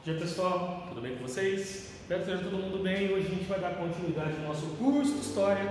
Dia pessoal, tudo bem com vocês? Espero que esteja todo mundo bem. Hoje a gente vai dar continuidade ao nosso curso de História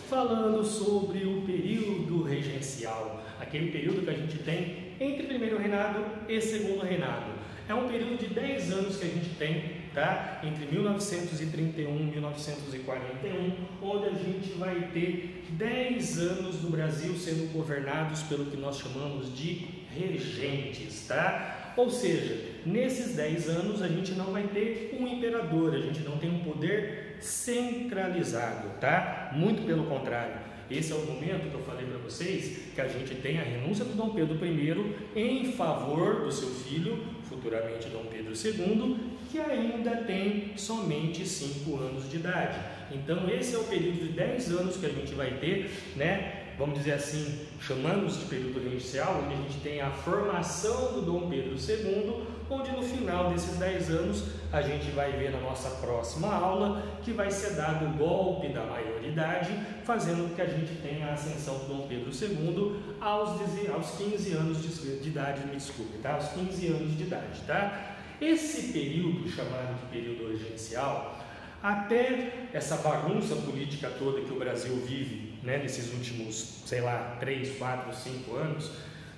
falando sobre o período regencial, aquele período que a gente tem entre primeiro reinado e segundo reinado. É um período de 10 anos que a gente tem, tá? Entre 1931 e 1941, onde a gente vai ter 10 anos no Brasil sendo governados pelo que nós chamamos de regentes, tá? Ou seja, nesses 10 anos a gente não vai ter um imperador, a gente não tem um poder centralizado, tá? Muito pelo contrário. Esse é o momento que eu falei para vocês que a gente tem a renúncia do Dom Pedro I em favor do seu filho, futuramente Dom Pedro II, que ainda tem somente 5 anos de idade. Então esse é o período de 10 anos que a gente vai ter, né? Vamos dizer assim, chamamos de período regencial, onde a gente tem a formação do Dom Pedro II, onde no final desses 10 anos a gente vai ver na nossa próxima aula que vai ser dado o golpe da maioridade, fazendo com que a gente tenha a ascensão do Dom Pedro II aos 15 anos de idade, me desculpe, tá? Aos 15 anos de idade, tá? Esse período chamado de período regencial, até essa bagunça política toda que o Brasil vive, né, nesses últimos, 3, 4, 5 anos,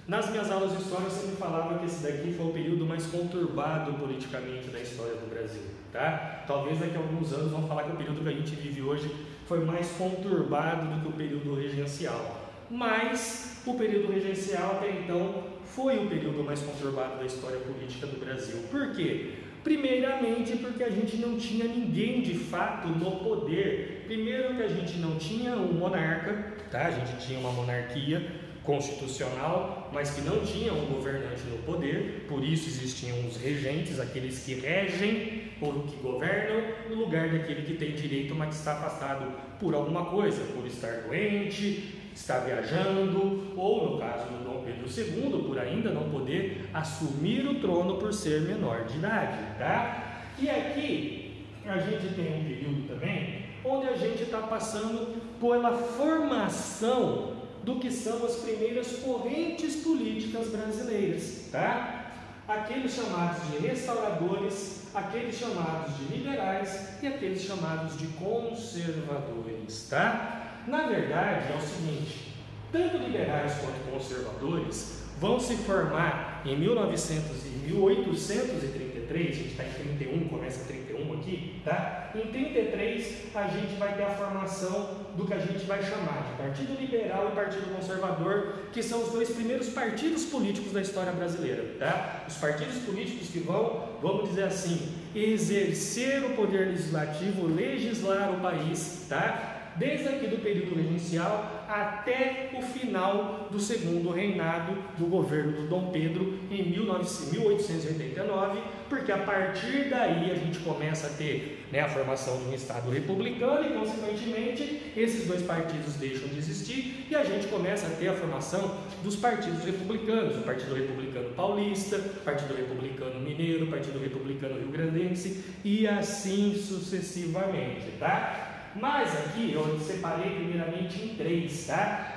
nas minhas aulas de história eu sempre falava que esse daqui foi o período mais conturbado politicamente da história do Brasil, tá? Talvez daqui a alguns anos vão falar que o período que a gente vive hoje foi mais conturbado do que o período regencial, mas o período regencial até então foi o período mais conturbado da história política do Brasil. Por quê? Primeiramente porque a gente não tinha ninguém de fato no poder. Primeiro que a gente não tinha um monarca, tá? A gente tinha uma monarquia constitucional, mas que não tinha um governante no poder, por isso existiam os regentes, aqueles que regem ou que governam no lugar daquele que tem direito, mas que está afastado por alguma coisa, por estar doente, estar viajando, ou no caso do Dom Pedro II, por ainda não poder assumir o trono por ser menor de idade, tá? E aqui a gente tem um período também onde a gente está passando pela formação do que são as primeiras correntes políticas brasileiras, tá? Aqueles chamados de restauradores, aqueles chamados de liberais e aqueles chamados de conservadores, tá? Na verdade é o seguinte, tanto liberais quanto conservadores vão se formar em 1833, a gente está em 31, começa 31 aqui, tá? Em 33 a gente vai ter a formação do que a gente vai chamar de Partido Liberal e Partido Conservador, que são os dois primeiros partidos políticos da história brasileira, tá? Os partidos políticos que vão, vamos dizer assim, exercer o poder legislativo, legislar o país, tá? Desde aqui do período regencial até o final do segundo reinado do governo do Dom Pedro em 1889, porque a partir daí a gente começa a ter, né, a formação de um Estado republicano e, consequentemente, esses dois partidos deixam de existir e a gente começa a ter a formação dos partidos republicanos, o Partido Republicano Paulista, Partido Republicano Mineiro, Partido Republicano Rio-Grandense e assim sucessivamente, tá? Mas aqui eu separei primeiramente em 3, tá?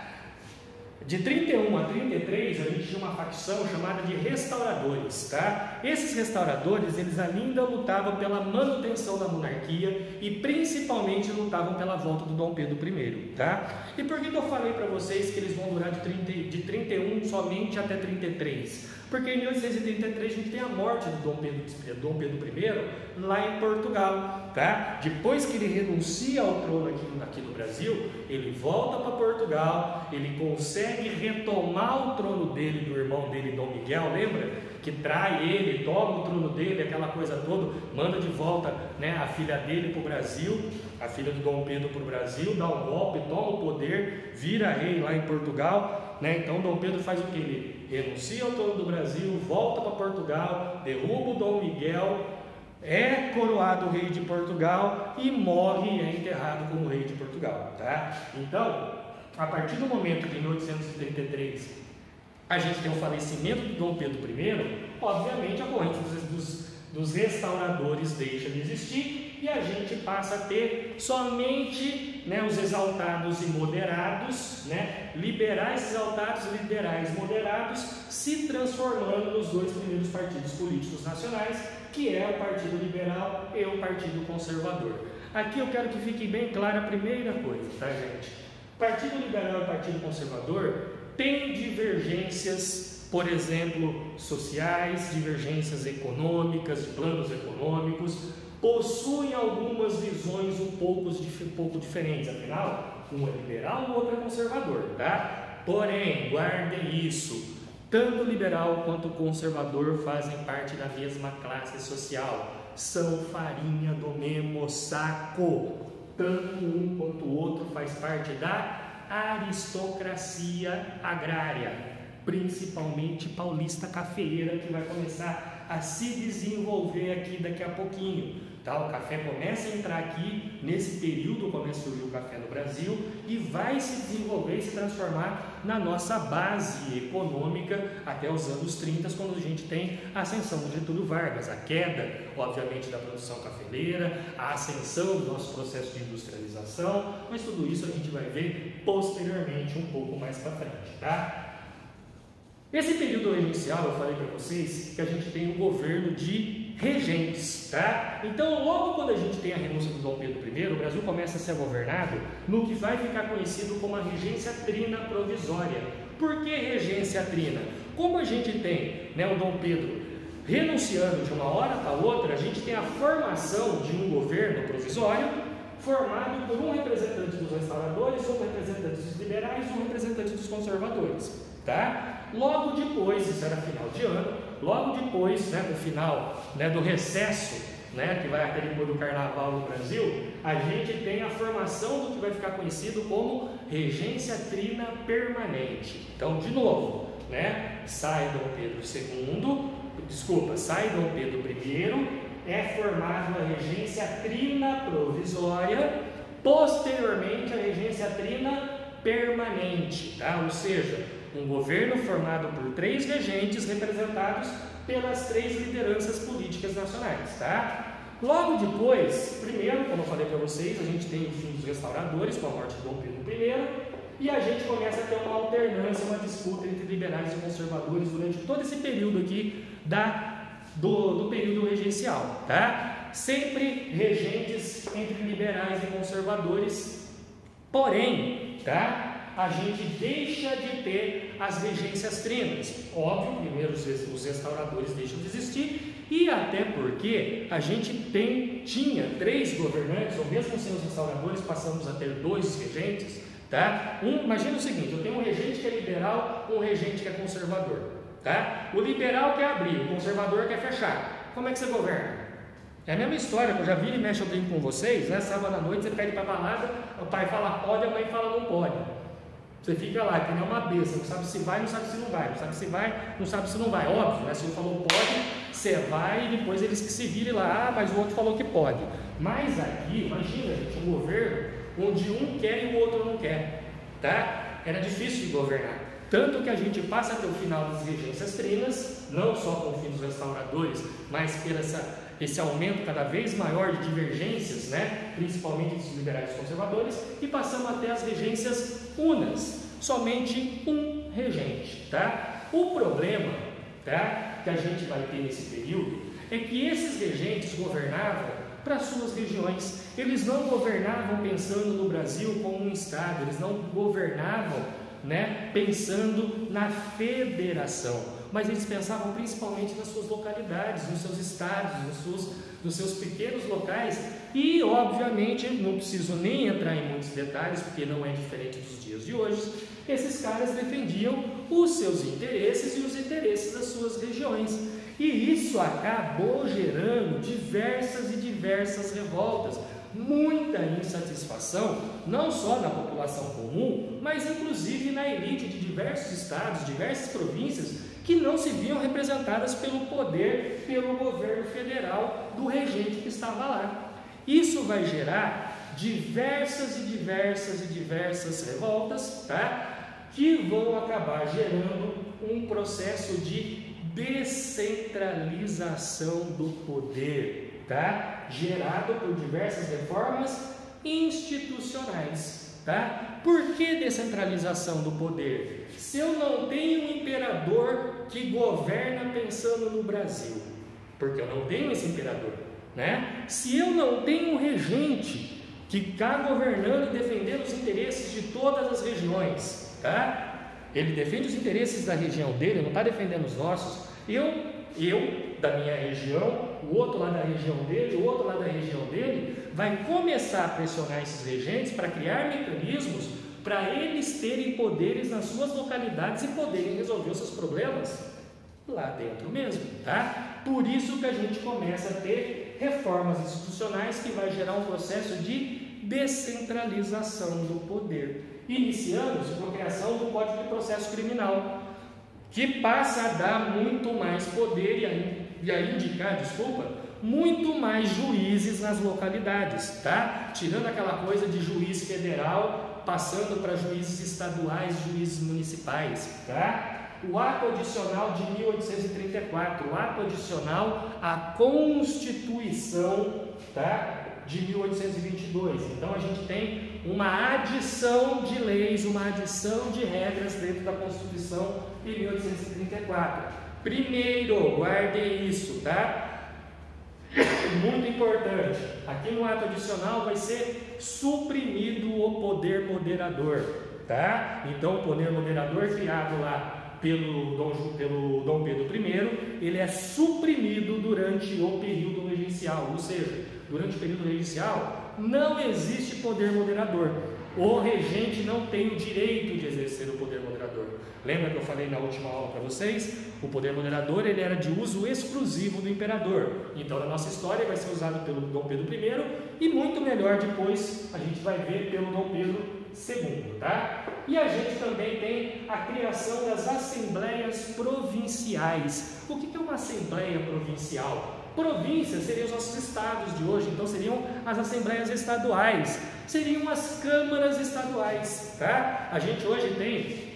De 31 a 33 a gente tinha uma facção chamada de restauradores, tá? Esses restauradores, eles ainda lutavam pela manutenção da monarquia e principalmente lutavam pela volta do Dom Pedro I, tá? E por que eu falei para vocês que eles vão durar de 31 somente até 33? Porque em 1833 a gente tem a morte do Dom Pedro I lá em Portugal, tá? Depois que ele renuncia ao trono aqui no Brasil, ele volta para Portugal, ele consegue retomar o trono dele, do irmão dele, Dom Miguel, lembra? Que trai ele, toma o trono dele, aquela coisa toda, manda de volta, né, a filha dele para o Brasil, a filha do Dom Pedro para o Brasil, dá um golpe, toma o poder, vira rei lá em Portugal, né? Então Dom Pedro faz o que? Ele renuncia ao trono do Brasil, volta para Portugal, derruba o Dom Miguel, é coroado rei de Portugal e morre e é enterrado como rei de Portugal, tá? Então, a partir do momento de 1833 a gente tem o falecimento do Dom Pedro I, obviamente a corrente dos restauradores deixa de existir e a gente passa a ter somente, né, os exaltados e moderados, né, liberais exaltados e liberais moderados, se transformando nos dois primeiros partidos políticos nacionais, que é o Partido Liberal e o Partido Conservador. Aqui eu quero que fique bem clara a primeira coisa, tá, gente? Partido Liberal e Partido Conservador têm divergências, por exemplo, sociais, divergências econômicas, de planos econômicos, possuem algumas visões um pouco diferentes, afinal, um é liberal e o outro é conservador, tá? Porém, guardem isso, tanto liberal quanto conservador fazem parte da mesma classe social, são farinha do mesmo saco, tanto um quanto o outro faz parte da aristocracia agrária, principalmente paulista cafeeira, que vai começar a se desenvolver aqui daqui a pouquinho. Tá? O café começa a entrar aqui, nesse período começa a surgir o café no Brasil e vai se desenvolver e se transformar na nossa base econômica até os anos 30, quando a gente tem a ascensão do Getúlio Vargas, a queda, obviamente, da produção cafeleira, a ascensão do nosso processo de industrialização, mas tudo isso a gente vai ver posteriormente, um pouco mais para frente, tá? Esse período regencial, eu falei para vocês que a gente tem um governo de regentes, tá? Então, logo quando a gente tem a renúncia do Dom Pedro I, o Brasil começa a ser governado no que vai ficar conhecido como a regência trina provisória. Por que regência trina? Como a gente tem, né, o Dom Pedro renunciando de uma hora para outra, a gente tem a formação de um governo provisório formado por um representante dos restauradores, um representante dos liberais e um representante dos conservadores, tá? Logo depois, isso era final de ano, logo depois, né, no final, né, do recesso, né, que vai até depois do carnaval no Brasil, a gente tem a formação do que vai ficar conhecido como regência trina permanente. Então, de novo, né, sai Dom Pedro I, é formada a regência trina provisória, posteriormente a regência trina permanente, tá? Ou seja, um governo formado por 3 regentes representados pelas 3 lideranças políticas nacionais, tá? Logo depois, primeiro, como eu falei para vocês, a gente tem o fim dos restauradores com a morte de Dom Pedro I, e a gente começa a ter uma alternância, uma disputa entre liberais e conservadores durante todo esse período aqui do período regencial, tá? Sempre regentes entre liberais e conservadores, porém, tá? A gente deixa de ter as regências trinas. Óbvio, primeiro os restauradores deixam de existir, e até porque a gente tinha 3 governantes, ou mesmo sem os restauradores, passamos a ter 2 regentes, tá? Imagina o seguinte, eu tenho um regente que é liberal, um regente que é conservador, tá? O liberal quer abrir, o conservador quer fechar. Como é que você governa? É a mesma história, que eu já vi e mexe, eu brinco com vocês, né? Sábado à noite você pede para balada, o pai fala pode, a mãe fala não pode. Você fica lá, que nem uma besta, não sabe se vai, não sabe se não vai, não sabe se vai, não sabe se não vai. Óbvio, né? Se um falou pode, você vai e depois eles que se virem lá, mas o outro falou que pode. Mas aqui, imagina, gente, um governo onde um quer e o outro não quer, tá? Era difícil de governar. Tanto que a gente passa até o final das regências trinas, não só com o fim dos restauradores, mas por esse aumento cada vez maior de divergências, né? Principalmente dos liberais e conservadores, e passamos até as regências unas, somente um regente, tá? O problema, tá, que a gente vai ter nesse período é que esses regentes governavam para suas regiões, eles não governavam pensando no Brasil como um estado, eles não governavam, né, pensando na federação, mas eles pensavam principalmente nas suas localidades, nos seus estados, nos seus pequenos locais, e obviamente não preciso nem entrar em muitos detalhes, porque não é diferente dos dias de hoje. Esses caras defendiam os seus interesses e os interesses das suas regiões, e isso acabou gerando diversas revoltas, muita insatisfação, não só na população comum, mas inclusive na elite de diversos estados, diversas províncias, que não se viam representadas pelo poder, pelo governo federal do regente que estava lá. Isso vai gerar diversas revoltas, tá? Que vão acabar gerando um processo de descentralização do poder, tá? Gerado por diversas reformas institucionais, tá? Por que descentralização do poder? Se eu não tenho um imperador que governa pensando no Brasil, porque eu não tenho esse imperador, né? Se eu não tenho um regente que está governando e defendendo os interesses de todas as regiões, tá? Ele defende os interesses da região dele, não está defendendo os nossos. Eu da minha região, o outro lá da região dele, o outro lá da região dele, vai começar a pressionar esses regentes para criar mecanismos para eles terem poderes nas suas localidades e poderem resolver os seus problemas lá dentro mesmo, tá? Por isso que a gente começa a ter reformas institucionais que vai gerar um processo de descentralização do poder. Iniciamos com a criação do Código de Processo Criminal, que passa a dar muito mais poder e a indicar, muito mais juízes nas localidades, tá? Tirando aquela coisa de juiz federal, passando para juízes estaduais, juízes municipais, tá? O ato adicional de 1834, o ato adicional à Constituição, tá? De 1822. Então a gente tem uma adição de leis, uma adição de regras dentro da Constituição de 1834. Primeiro, guardem isso, tá? Muito importante. Aqui no ato adicional vai ser suprimido o poder moderador, tá? Então o poder moderador criado lá pelo Dom Pedro I, ele é suprimido durante o período regencial, ou seja, durante o período regencial não existe poder moderador. O regente não tem o direito de exercer o poder moderador. Lembra que eu falei na última aula para vocês? O poder moderador ele era de uso exclusivo do imperador. Então, na nossa história, vai ser usado pelo Dom Pedro I e muito melhor depois a gente vai ver pelo Dom Pedro II, tá? E a gente também tem a criação das assembleias provinciais. O que é uma assembleia provincial? Províncias seriam os nossos estados de hoje, então seriam as assembleias estaduais, seriam as câmaras estaduais, tá? A gente hoje tem,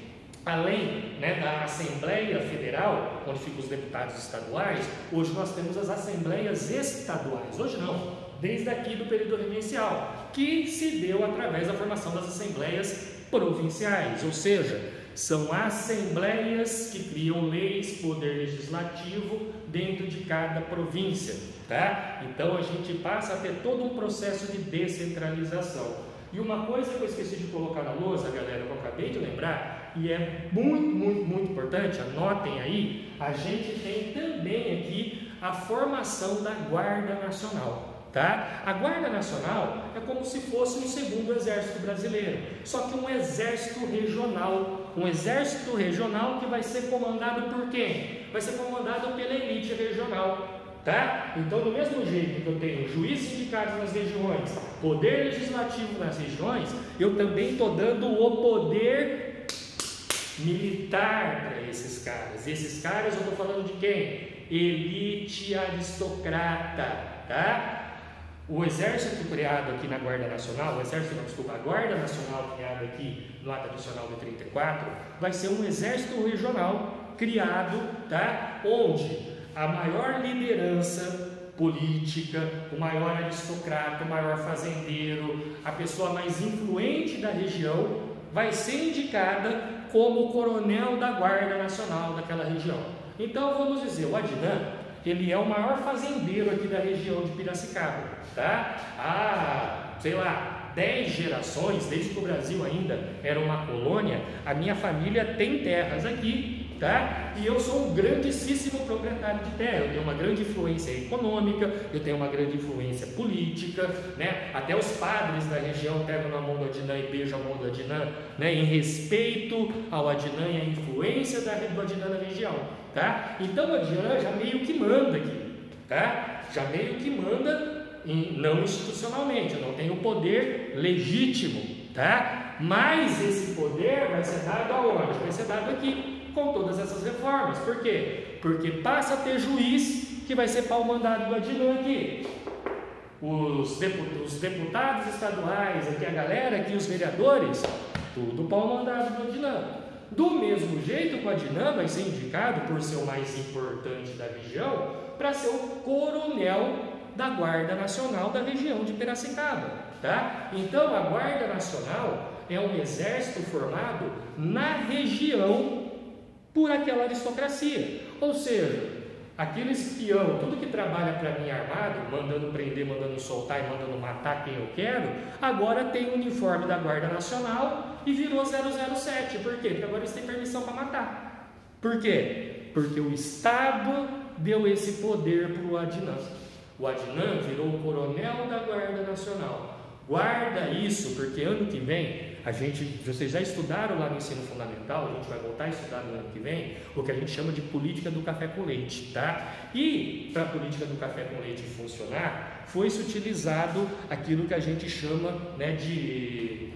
além, né, da Assembleia Federal, onde ficam os deputados estaduais, hoje nós temos as assembleias estaduais, hoje não, desde aqui do período regencial, que se deu através da formação das assembleias provinciais, ou seja, são assembleias que criam leis, poder legislativo dentro de cada província, tá? Então a gente passa a ter todo um processo de descentralização. E uma coisa que eu esqueci de colocar na lousa, galera, que eu acabei de lembrar, e é muito importante, anotem aí, a gente tem também aqui a formação da Guarda Nacional. Tá? A Guarda Nacional é como se fosse um segundo exército brasileiro, só que um exército regional que vai ser comandado por quem? Vai ser comandado pela elite regional, tá? Então, do mesmo jeito que eu tenho juízes indicados nas regiões, poder legislativo nas regiões, eu também estou dando o poder militar para esses caras. Esses caras eu estou falando de quem? Elite aristocrata, tá? O exército criado aqui na Guarda Nacional, a Guarda Nacional criada aqui no ato adicional de 34, vai ser um exército regional criado, tá? Onde a maior liderança política, o maior aristocrata, o maior fazendeiro, a pessoa mais influente da região, vai ser indicada como coronel da Guarda Nacional daquela região. Então vamos dizer, o Adnan, ele é o maior fazendeiro aqui da região de Piracicaba, tá? Há, 10 gerações, desde que o Brasil ainda era uma colônia, a minha família tem terras aqui, tá? E eu sou um grandíssimo proprietário de terra, eu tenho uma grande influência econômica, eu tenho uma grande influência política, né? Até os padres da região pegam na mão do Adnan e beijam a mão do Adnan, né? Em respeito ao Adnan e a influência do Adnan na região, tá? Então o Adnan já meio que manda aqui, tá? Já meio que manda, não institucionalmente, eu não tenho poder legítimo, tá? Mas esse poder vai ser dado aonde? Vai ser dado aqui, com todas essas reformas. Por quê? Porque passa a ter juiz que vai ser pau-mandado do Adnan aqui. Os deputados estaduais, aqui a galera, aqui os vereadores, tudo pau-mandado do Adnan. Do mesmo jeito que o Adnan vai ser indicado, por ser o mais importante da região, para ser o coronel da Guarda Nacional da região de Piracicaba, tá? Então, a Guarda Nacional é um exército formado na região por aquela aristocracia, ou seja, aquele espião, tudo que trabalha para mim armado, mandando prender, mandando soltar e mandando matar quem eu quero, agora tem o uniforme da Guarda Nacional e virou 007. Por quê? Porque agora eles têm permissão para matar. Por quê? Porque o Estado deu esse poder para o Adnan. O Adnan virou o coronel da Guarda Nacional. Guarda isso, porque ano que vem, vocês já estudaram lá no ensino fundamental, a gente vai voltar a estudar no ano que vem, o que a gente chama de política do café com leite, tá? E para a política do café com leite funcionar, foi-se utilizado aquilo que a gente chama, né, de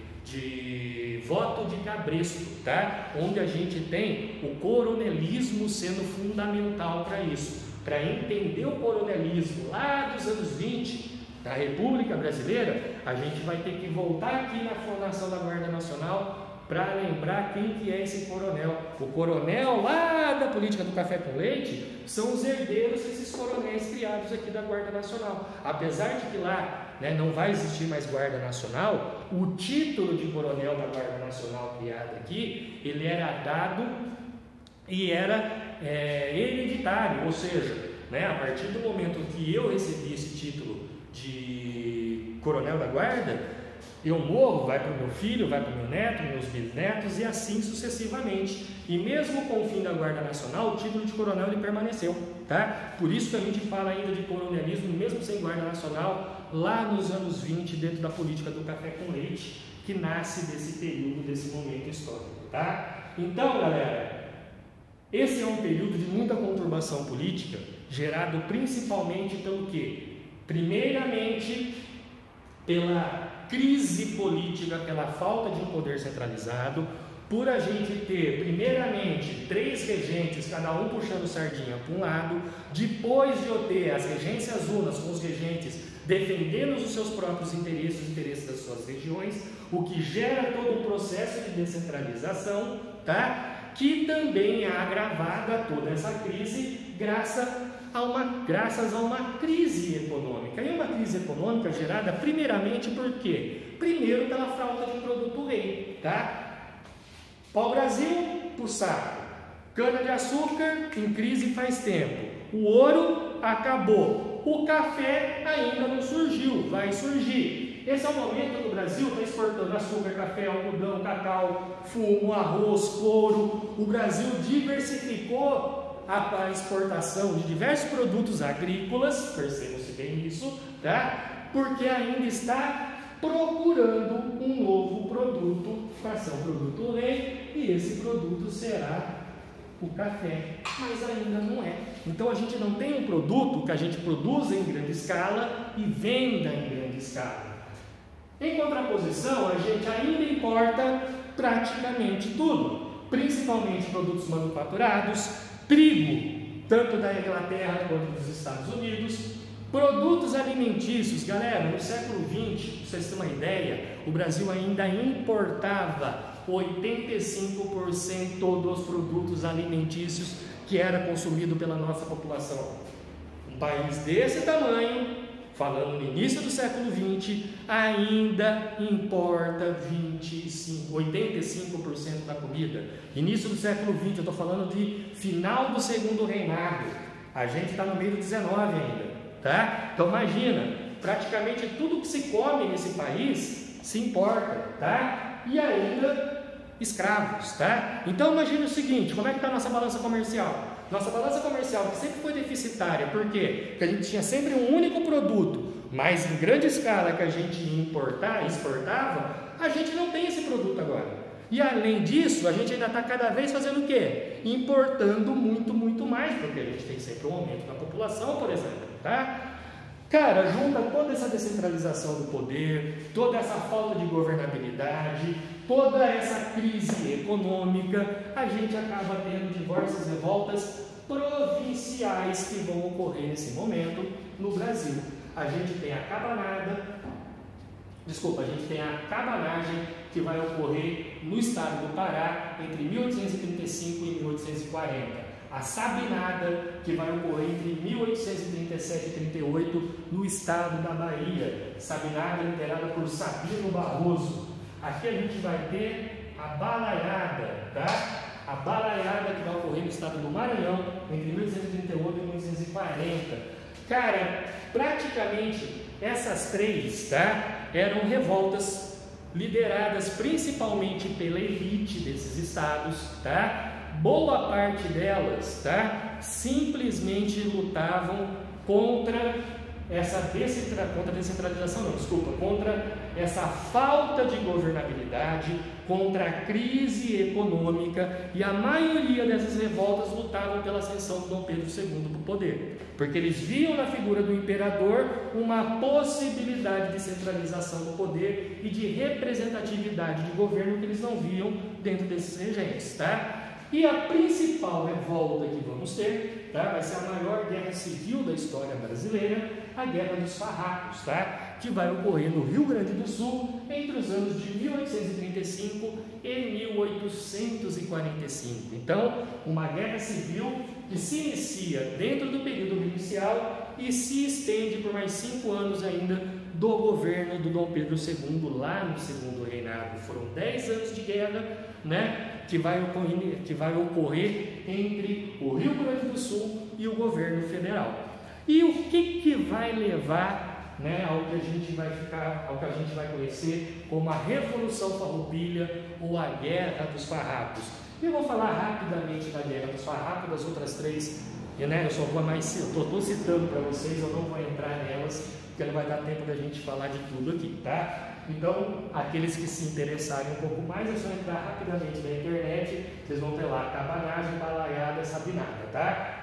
voto de cabresto, tá? Onde a gente tem o coronelismo sendo fundamental para isso. Para entender o coronelismo lá dos anos 20 da República Brasileira, a gente vai ter que voltar aqui na formação da Guarda Nacional para lembrar quem que é esse coronel. O coronel lá da política do café com leite são os herdeiros desses coronéis criados aqui da Guarda Nacional. Apesar de que lá, né, não vai existir mais Guarda Nacional, o título de coronel da Guarda Nacional criado aqui, ele era dado e era hereditário, ou seja, né, a partir do momento que eu recebi esse título de coronel da guarda, eu morro, vai para o meu filho, vai para o meu neto, meus bisnetos e assim sucessivamente. E mesmo com o fim da Guarda Nacional, o título de coronel ele permaneceu, tá? Por isso que a gente fala ainda de coronelismo, mesmo sem Guarda Nacional, lá nos anos 20, dentro da política do café com leite, que nasce desse período, desse momento histórico, tá? Então, galera, esse é um período de muita conturbação política, gerado principalmente pelo quê? Primeiramente, pela crise política, pela falta de um poder centralizado, por a gente ter, primeiramente, 3 regentes, cada um puxando sardinha para um lado, depois de eu ter as regências unas com os regentes defendendo os seus próprios interesses, os interesses das suas regiões, o que gera todo um processo de descentralização, tá? Que também é agravada toda essa crise graças a uma crise econômica. E uma crise econômica gerada primeiramente por quê? Primeiro pela falta de um produto rei, tá? Pau-brasil, pro saco. Cana-de-açúcar em crise faz tempo. O ouro acabou. O café ainda não surgiu, vai surgir. Esse é o momento que o Brasil está exportando açúcar, café, algodão, cacau, fumo, arroz, couro. O Brasil diversificou a exportação de diversos produtos agrícolas, percebam-se bem isso, tá? Porque ainda está procurando um novo produto para ser um produto rei, e esse produto será o café, mas ainda não é. Então a gente não tem um produto que a gente produza em grande escala e venda em grande escala. Em contraposição, a gente ainda importa praticamente tudo, principalmente produtos manufaturados, trigo, tanto da Inglaterra quanto dos Estados Unidos, produtos alimentícios. Galera, no século XX, para vocês terem uma ideia, o Brasil ainda importava 85% dos produtos alimentícios que era consumido pela nossa população. Um país desse tamanho, falando no início do século XX, ainda importa 85% da comida. Início do século XX, eu estou falando de final do segundo reinado. A gente está no meio do XIX ainda, tá? Então imagina, praticamente tudo que se come nesse país se importa, tá? E ainda escravos, tá? Então imagine o seguinte, como é que está a nossa balança comercial? Nossa balança comercial que sempre foi deficitária, por quê? Porque a gente tinha sempre um único produto, mas em grande escala que a gente exportava, a gente não tem esse produto agora. E além disso, a gente ainda está cada vez fazendo o quê? Importando muito mais, porque a gente tem sempre um aumento da população, por exemplo, tá? Cara, junta toda essa descentralização do poder, toda essa falta de governabilidade, toda essa crise econômica, a gente acaba tendo diversas revoltas provinciais que vão ocorrer nesse momento no Brasil. A gente tem a cabanagem que vai ocorrer no estado do Pará entre 1835 e 1840. a Sabinada, que vai ocorrer entre 1837 e 38 no estado da Bahia. Sabinada liderada por Sabino Barroso. Aqui a gente vai ter a Balaiada, tá? A Balaiada que vai ocorrer no estado do Maranhão entre 1838 e 1840. Cara, praticamente essas três, tá? Eram revoltas lideradas principalmente pela elite desses estados, tá? Boa parte delas, tá? Simplesmente lutavam contra contra essa falta de governabilidade, contra a crise econômica, e a maioria dessas revoltas lutavam pela ascensão de Dom Pedro II para o poder, porque eles viam na figura do imperador uma possibilidade de centralização do poder e de representatividade de governo que eles não viam dentro desses regentes, tá? E a principal revolta que vamos ter, tá, vai ser a maior guerra civil da história brasileira, a Guerra dos Farrapos, tá, que vai ocorrer no Rio Grande do Sul entre os anos de 1835 e 1845. Então, uma guerra civil que se inicia dentro do período inicial e se estende por mais 5 anos ainda do governo do Dom Pedro II, lá no segundo reinado. Foram 10 anos de guerra, né, que vai ocorrer entre o Rio Grande do Sul e o governo federal. E o que vai levar, né, ao que a gente vai conhecer como a Revolução Farroupilha ou a Guerra dos Farrapos? Eu vou falar rapidamente da Guerra dos Farrapos, das outras três, né, eu só vou estou citando para vocês, eu não vou entrar nelas, porque não vai dar tempo da gente falar de tudo aqui, tá? Então, aqueles que se interessarem um pouco mais, é só entrar rapidamente na internet, vocês vão ter lá Cabanagem, Balaiada, Sabinada, tá?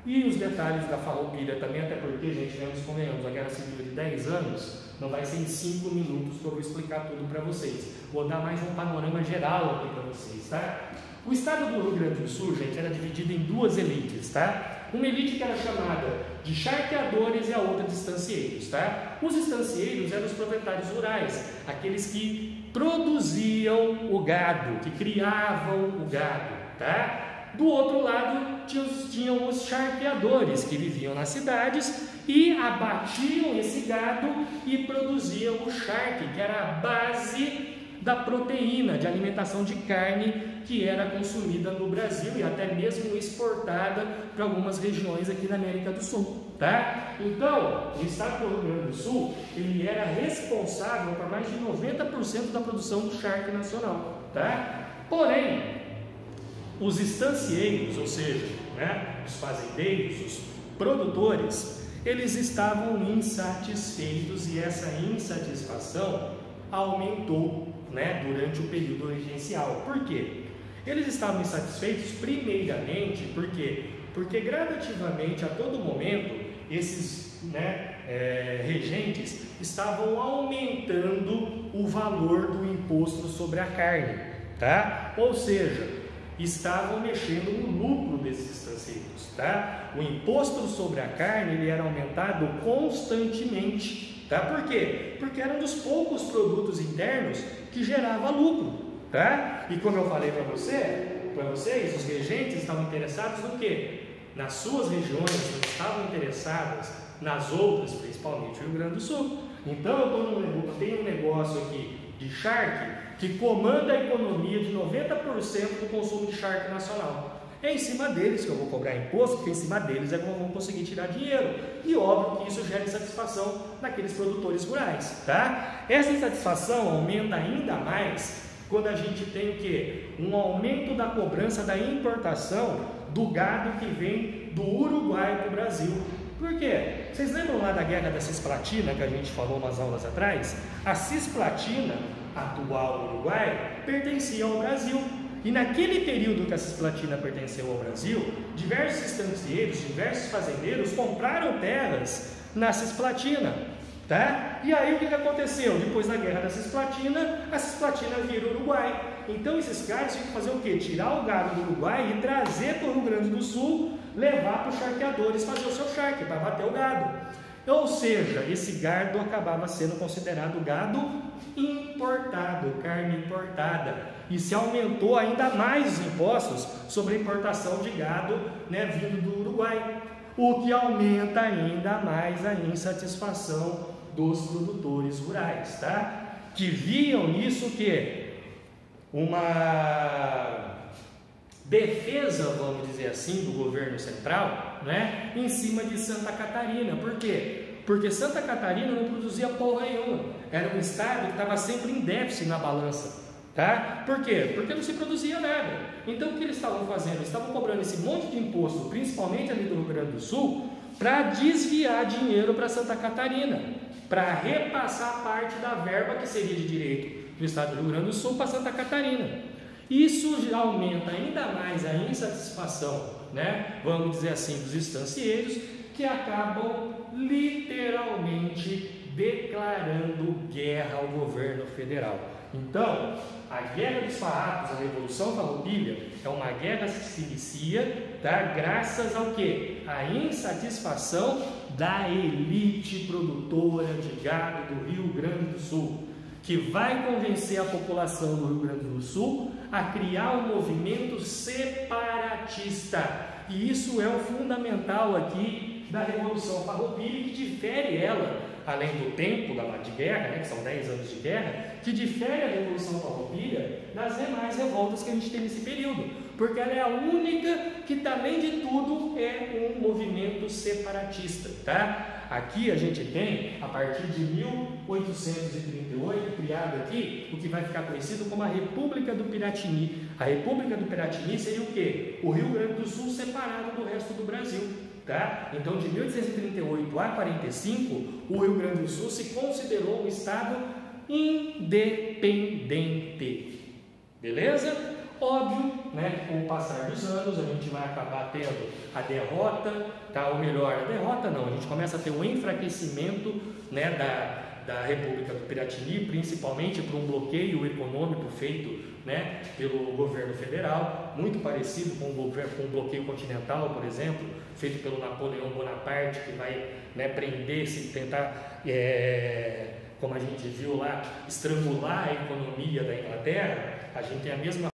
E os detalhes da Farroupilha também, até porque, gente, convenhamos, a Guerra Civil de 10 anos, não vai ser em 5 minutos que eu vou explicar tudo para vocês. Vou dar mais um panorama geral aqui para vocês, tá? O estado do Rio Grande do Sul, gente, era dividido em duas elites, tá? Uma elite que era chamada de charqueadores e a outra de estancieiros, tá? Os estancieiros eram os proprietários rurais, aqueles que produziam o gado, que criavam o gado, tá? Do outro lado tinham os charqueadores, que viviam nas cidades e abatiam esse gado e produziam o charque, que era a base da proteína, de alimentação de carne que era consumida no Brasil e até mesmo exportada para algumas regiões aqui da América do Sul, tá? Então, o estado do Rio Grande do Sul, ele era responsável por mais de 90% da produção do charque nacional, tá? Porém, os estancieiros, ou seja, né, os fazendeiros, os produtores, eles estavam insatisfeitos e essa insatisfação aumentou, né, durante o período regencial. Por quê? Eles estavam insatisfeitos primeiramente porque gradativamente, a todo momento, esses, né, regentes estavam aumentando o valor do imposto sobre a carne, tá? Ou seja, estavam mexendo no lucro desses estancieiros, tá? O imposto sobre a carne, ele era aumentado constantemente, tá? Por quê? Porque era um dos poucos produtos internos que gerava lucro, tá? E como eu falei para vocês, os regentes estavam interessados no quê? Nas suas regiões, não estavam interessadas nas outras, principalmente o Rio Grande do Sul. Então eu tenho um negócio aqui de charque que comanda a economia de 90% do consumo de charque nacional. É em cima deles que eu vou cobrar imposto, porque em cima deles é que eu vou conseguir tirar dinheiro. E óbvio que isso gera insatisfação naqueles produtores rurais, tá? Essa insatisfação aumenta ainda mais quando a gente tem o quê? Um aumento da cobrança da importação do gado que vem do Uruguai para o Brasil. Por quê? Vocês lembram lá da Guerra da Cisplatina, que a gente falou umas aulas atrás? A Cisplatina, atual Uruguai, pertencia ao Brasil. E naquele período que a Cisplatina pertenceu ao Brasil, diversos estancieiros, diversos fazendeiros compraram terras na Cisplatina, tá? E aí o que aconteceu? Depois da Guerra da Cisplatina, a Cisplatina vira Uruguai. Então esses caras tinham que fazer o quê? Tirar o gado do Uruguai e trazer para o Rio Grande do Sul, levar para os charqueadores fazer o seu charque, para bater o gado. Ou seja, esse gado acabava sendo considerado gado importado, carne importada. e se aumentou ainda mais os impostos sobre a importação de gado, né, vindo do Uruguai, o que aumenta ainda mais a insatisfação dos produtores rurais, tá? Que viam nisso que uma defesa, vamos dizer assim, do governo central, né, em cima de Santa Catarina. Por quê? Porque Santa Catarina não produzia porra nenhuma. Era um estado que estava sempre em déficit na balança, tá? Por quê? Porque não se produzia nada. Então o que eles estavam fazendo? Eles estavam cobrando esse monte de imposto, principalmente ali do Rio Grande do Sul, para desviar dinheiro para Santa Catarina, para repassar parte da verba que seria de direito do estado do Rio Grande do Sul para Santa Catarina. Isso aumenta ainda mais a insatisfação, né, vamos dizer assim, dos estancieiros, que acabam literalmente declarando guerra ao governo federal. Então, a Guerra dos Farrapos, a Revolução Farroupilha, é uma guerra que se inicia, tá, graças ao quê? A insatisfação da elite produtora de gado do Rio Grande do Sul, que vai convencer a população do Rio Grande do Sul a criar um movimento separatista. E isso é o fundamental aqui da Revolução Farroupilha, que difere ela, além do tempo de guerra, né, que são 10 anos de guerra, que difere a Revolução Farroupilha das demais revoltas que a gente tem nesse período, porque ela é a única que, além de tudo, é um movimento separatista, tá? Aqui a gente tem, a partir de 1838, criado aqui o que vai ficar conhecido como a República do Piratini. A República do Piratini seria o quê? O Rio Grande do Sul separado do resto do Brasil, tá? Então, de 1838 a 45, o Rio Grande do Sul se considerou um estado independente, beleza? Óbvio, né, que com o passar dos anos a gente vai acabar tendo a derrota, tá? Ou melhor, a derrota não, a gente começa a ter um enfraquecimento, né, da República do Piratini, principalmente por um bloqueio econômico feito, né, pelo governo federal, muito parecido com o bloqueio continental, por exemplo, feito pelo Napoleão Bonaparte, que vai, né, prender-se, tentar, como a gente viu lá, estrangular a economia da Inglaterra. A gente tem a mesma